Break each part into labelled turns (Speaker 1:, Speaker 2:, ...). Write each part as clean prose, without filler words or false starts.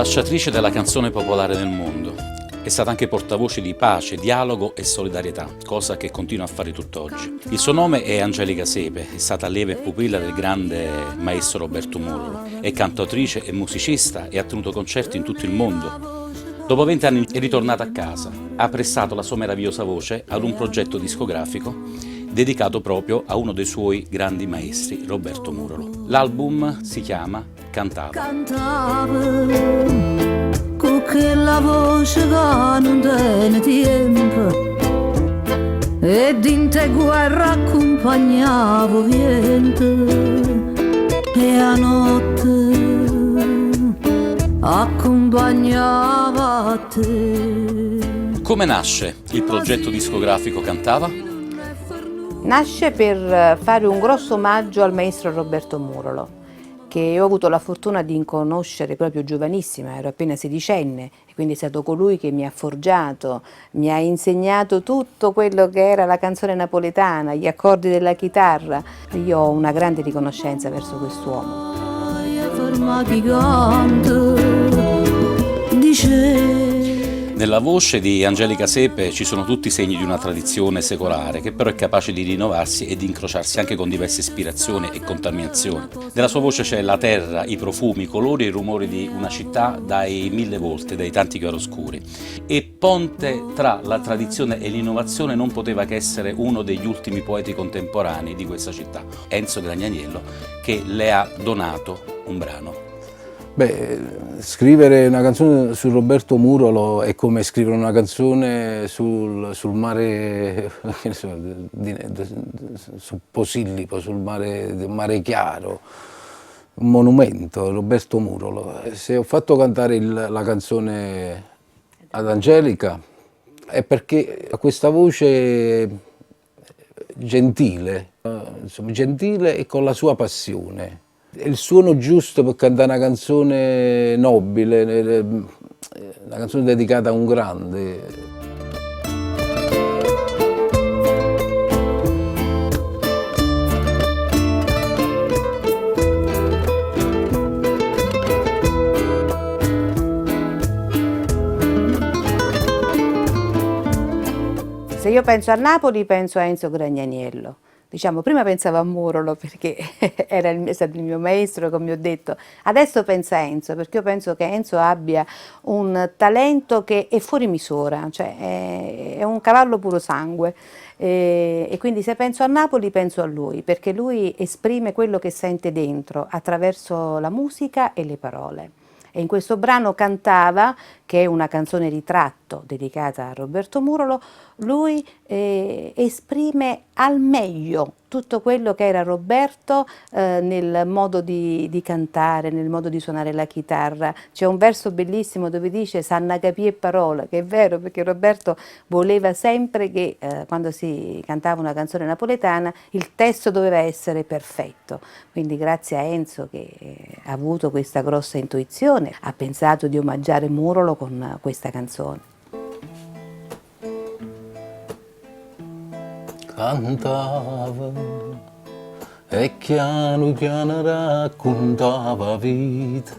Speaker 1: ambasciatrice della canzone popolare nel mondo. È stata anche portavoce di pace, dialogo e solidarietà, cosa che continua a fare tutt'oggi. Il suo nome è Angelica Sepe, è stata allieva e pupilla del grande maestro Roberto Murolo. È cantautrice e musicista e ha tenuto concerti in tutto il mondo. Dopo 20 anni è ritornata a casa, ha prestato la sua meravigliosa voce ad un progetto discografico dedicato proprio a uno dei suoi grandi maestri, Roberto Murolo. L'album si chiama Cantava.
Speaker 2: Cantava con quella voce che non tiene tempo e in te guerra accompagnavo vento e a notte accompagnava te.
Speaker 1: Come nasce il progetto discografico Cantava?
Speaker 3: Nasce per fare un grosso omaggio al maestro Roberto Murolo, che ho avuto la fortuna di conoscere proprio giovanissima, ero appena sedicenne, e quindi è stato colui che mi ha forgiato, mi ha insegnato tutto quello che era la canzone napoletana, gli accordi della chitarra. Io ho una grande riconoscenza verso quest'uomo.
Speaker 1: Nella voce di Angelica Sepe ci sono tutti i segni di una tradizione secolare che però è capace di rinnovarsi e di incrociarsi anche con diverse ispirazioni e contaminazioni. Nella sua voce c'è la terra, i profumi, i colori e i rumori di una città dai mille volte, dai tanti chiaroscuri. E ponte tra la tradizione e l'innovazione non poteva che essere uno degli ultimi poeti contemporanei di questa città, Enzo Gragnaniello, che le ha donato un brano.
Speaker 4: Beh, scrivere una canzone su Roberto Murolo è come scrivere una canzone sul mare, su Posillipo, sul mare chiaro, un monumento, Roberto Murolo. Se ho fatto cantare la canzone ad Angelica è perché ha questa voce gentile, insomma, gentile e con la sua passione. È il suono giusto per cantare una canzone nobile, una canzone dedicata a un grande.
Speaker 3: Se io penso a Napoli penso a Enzo Gragnaniello. Diciamo, prima pensavo a Murolo perché era stato il mio maestro, come ho detto, adesso penso a Enzo perché io penso che Enzo abbia un talento che è fuori misura, cioè è un cavallo puro sangue e quindi se penso a Napoli penso a lui perché lui esprime quello che sente dentro attraverso la musica e le parole. E in questo brano Cantava, che è una canzone ritratto dedicata a Roberto Murolo, lui esprime al meglio tutto quello che era Roberto nel modo di cantare, nel modo di suonare la chitarra. C'è un verso bellissimo dove dice «Sanna capì e parola», che è vero perché Roberto voleva sempre che quando si cantava una canzone napoletana il testo doveva essere perfetto. Quindi grazie a Enzo che ha avuto questa grossa intuizione, ha pensato di omaggiare Murolo con questa canzone.
Speaker 4: Cantava e piano piano raccontava vita,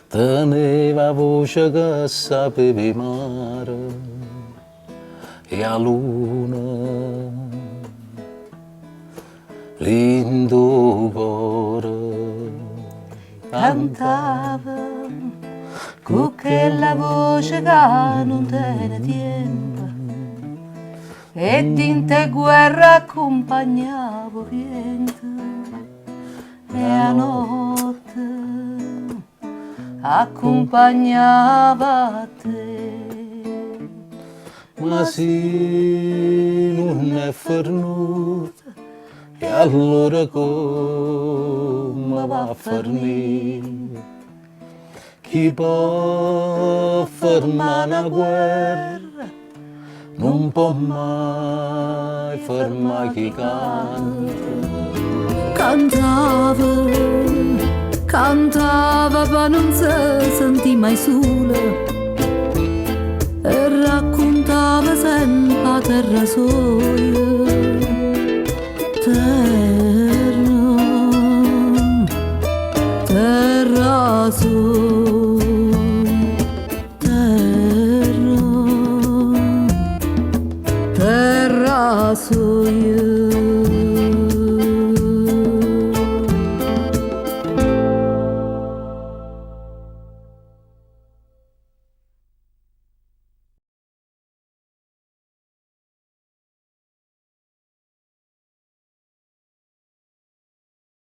Speaker 4: teneva voce che sapeva mare e a luna lindo cuore.
Speaker 2: Cantava con quella voce che non tiene tempo e in te guerra accompagnavo vento e a notte accompagnava te.
Speaker 4: Ma se non è fornuta e allora come va a farmi? Chi può fermare una guerra non può mai fermare chi canta.
Speaker 2: Cantava, cantava per non si sentì mai sola e raccontava sempre a terra sola. Terra, terra sola. saw you